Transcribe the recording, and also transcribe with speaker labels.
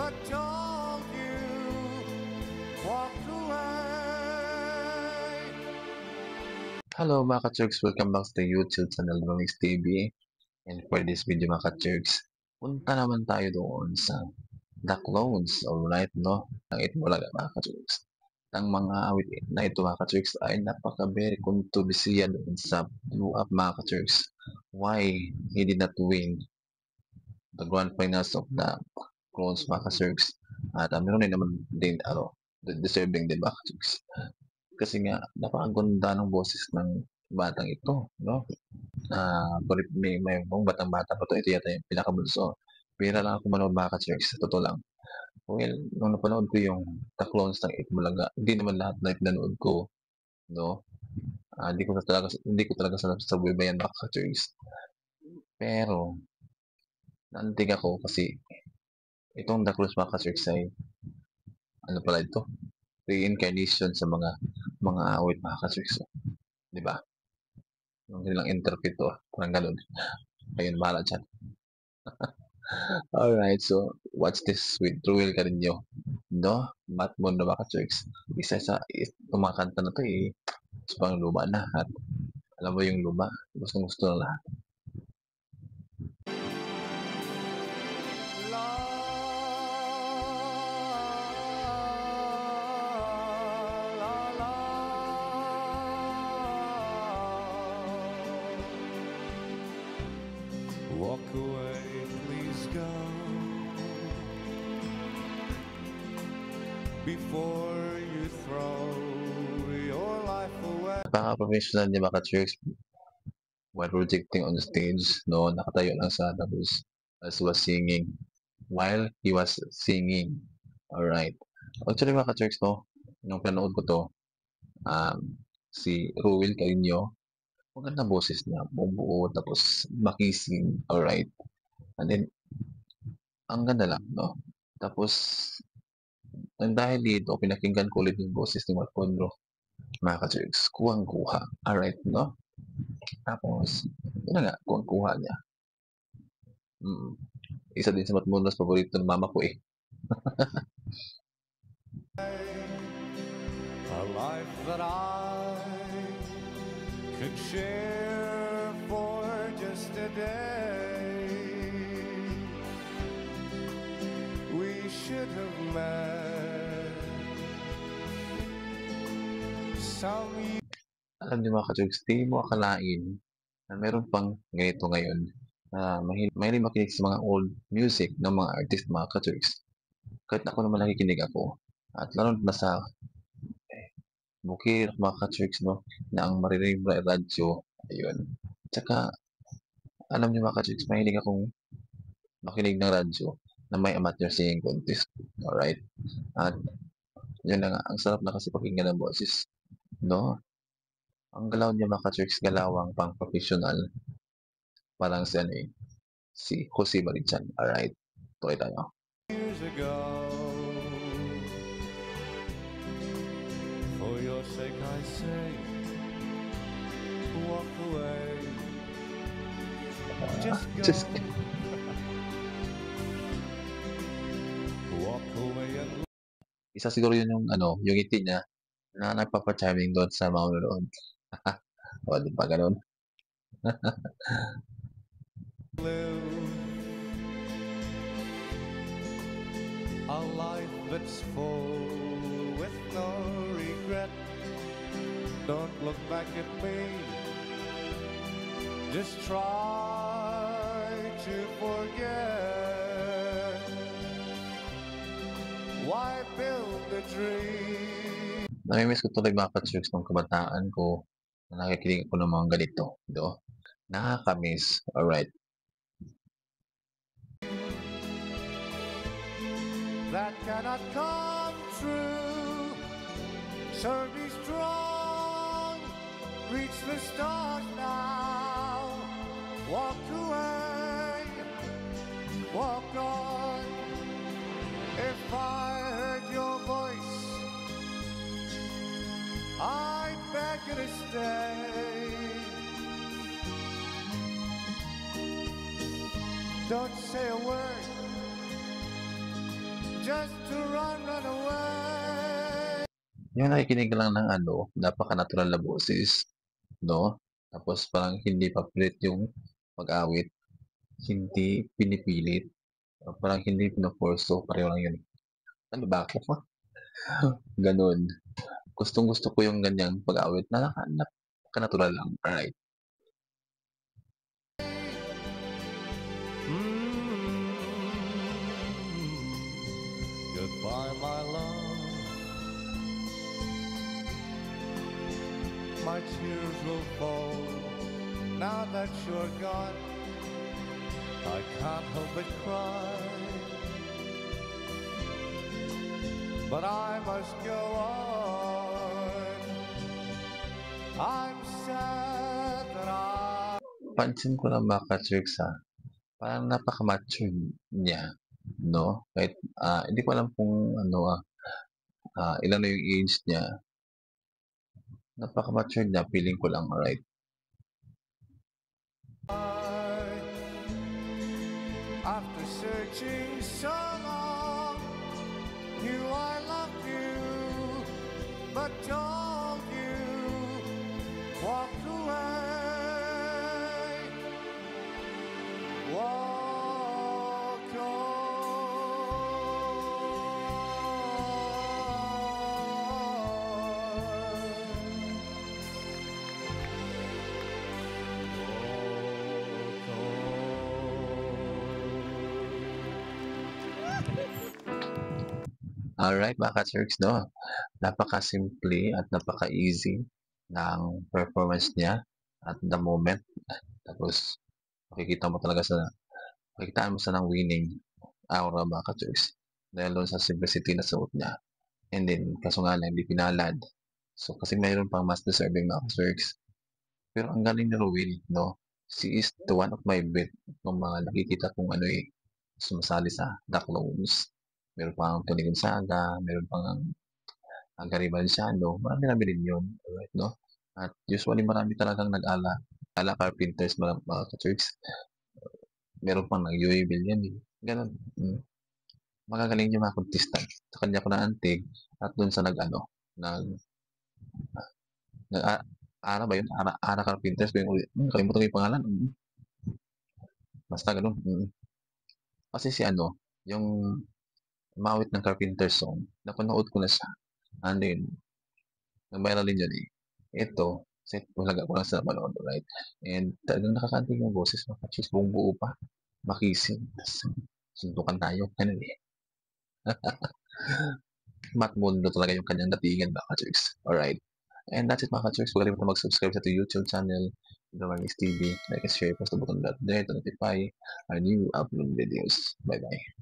Speaker 1: I told you, walk away.
Speaker 2: Hello mga ka-Churks, welcome back to the YouTube channel Romix TV. And for this video mga ka-Churks, punta naman tayo doon sa The Clones, alright no? Ang Itbulaga mga ka-Churks. Ang mga awit na ito mga ka-Churks ay napaka-very kontrobersiya doon sa Blue Up mga ka-Churks. Why he did not win the grand finals of the Clones mga ka-Churks. At meron din naman din deserving din mga ka-Churks. Kasi nga napakaganda ng boses ng batang ito, no? May batang-bata pa 'to, ito yata yung pinakabunso. Bihira lang ako manood mga ka-Churks, sa totoo lang. Well, nung napanood ko yung The Clones ng Itbulaga, hindi naman lahat na pinanood ko, no? Hindi ko talaga sinasabubayan mga ka-Churks. Pero naantig ako kasi itong The Clones mga ka-Churks ay ano pala ito, reincarnation sa mga awit mga ka-Churks, 'di ba? Yung kanilang interpreto, parang gano'n. Kayo na bahala diyan. Alright, so watch this with Ruel Carino. No? Matt Mondo mga ka-Churks. Itong mga kanta na to sobrang luma na. At alam mo yung luma, gustong-gusto na lahat.
Speaker 1: La, la, la. Walk away, please go, before you throw your life away.
Speaker 2: Napaka-professional niya mga ka-Churks while projecting on the stage. No? Nakatayo lang sa tapos as he was singing. While he was singing. Alright. Actually mga ka-Churks, no? Nung panood ko to, si Ruel Carino, maganda boses niya, buo tapos makising, alright. And then, ang ganda lang, no? Tapos, nang dahil dito, pinakinggan ko ulit yung boses ni Mark Conro, mga ka-Churks, kuhang-kuha, alright, no? Tapos, yun na nga, kuhang-kuha niya. Isa din sa Matmundos paborito ng mama ko eh.
Speaker 1: A life that I could share for just a day. We should have met some years.
Speaker 2: Alam niyo mga ka-Churks, di mo akalain na meron pang ganito ngayon na mahilig makinig sa mga old music ng mga artist mga ka-Churks. Kahit ako naman nakikinig ako. At lalo na sa bukid mga ka-Churks, no, na ang maririnig mo ay radyo, ayun. Tsaka, alam niyo mga ka-Churks, mahilig akong makinig ng radyo na may amateur singing contest. Alright? At yun na nga, ang sarap na kasi pakinggan ng boses. No? Ang galaw niya mga ka-Churks, galawang pang professional. Parang si ano eh, si Jose Marichan. Alright? Tuloy tayo.
Speaker 1: Years ago, for your sake I say, walk away. Just go.
Speaker 2: Just
Speaker 1: Walk away and
Speaker 2: isa siguro yun yung ano, yung ngiti niya na nagpapa-charming doon sa mga manonood. O, di ba ganun?
Speaker 1: live a life that's full with no regret. Don't look back at me, just try to forget. Why build a dream?
Speaker 2: Namimiss ko tuloy mga ka-Churks nung kabataan ko na nakikinig ako ng mga ganito. Do? Nakakamiss. Alright.
Speaker 1: That cannot come true. So be strong, reach the stars now. Walk away, walk on. If I heard your voice, I beg you to stay. Don't say a word, just to run away.
Speaker 2: Yung nakikinig lang ng napaka-natural na boses, no? Tapos parang hindi papilit yung pag-awit, hindi pinipilit, parang hindi pino-force, so pareho lang yun. Ano ba ako? Ganun. Gustong-gusto ko yung ganyang pag-awit na napaka-natural lang, alright?
Speaker 1: Goodbye, my love. My tears will fall now that you're gone. I can't help but cry, but I must go on. I'm sad that
Speaker 2: Pansin ko lang mga ka-Churks parang napaka-mature niya, no? Kahit, hindi ko alam kung ilan na yung age niya. Napaka-mature niya, feeling ko lang, alright?
Speaker 1: after searching so long, knew I loved you, but told you, walked away, walked
Speaker 2: Alright mga ka-Churks, no? Napaka-simple at napaka-easy ng performance niya at the moment. Tapos, makikitaan mo sa ng winning aura mga ka-Churks. Dahil doon sa simplicity na suot niya. And then, kaso nga lang, hindi pinalad. So, kasi mayroon pang mas deserving mga ka-Churks. Pero ang galing ni Rowell, no? She is the one of my bet ng mga nakikita kong sumasali sa The Clones. Meron pang Tony Gonzaga, meron pang Gary Valenciano, marami rin yun, alright, no? At usually marami talagang ala carpenters mga ka-church. Meron pang nag-UABL yan, ganun. Magagaling yung mga contestant. Sa kanya ko naantig at dun sa Ara ba yun? Ara Carpenters ba yung ulit? Kalimutan ko yung pangalan. Basta ganun. Kasi yung mawit ng Carpenter song, napanood ko na siya. And then, nag-viral din yun eh. Ito, set talaga ko lang sa manood, right? And talagang nakakaantig yung boses, makachis buong buo pa. Makising. Suntukan tayo. Ganun eh. Matt Mundo talaga yung kanyang datingan, mga ka-churks. Alright. And that's it, mga ka-churks. Huwag kalimutan mag-subscribe sa YouTube channel, The Marnis TV. Like and share, press the button that there to notify our new upload videos. Bye-bye.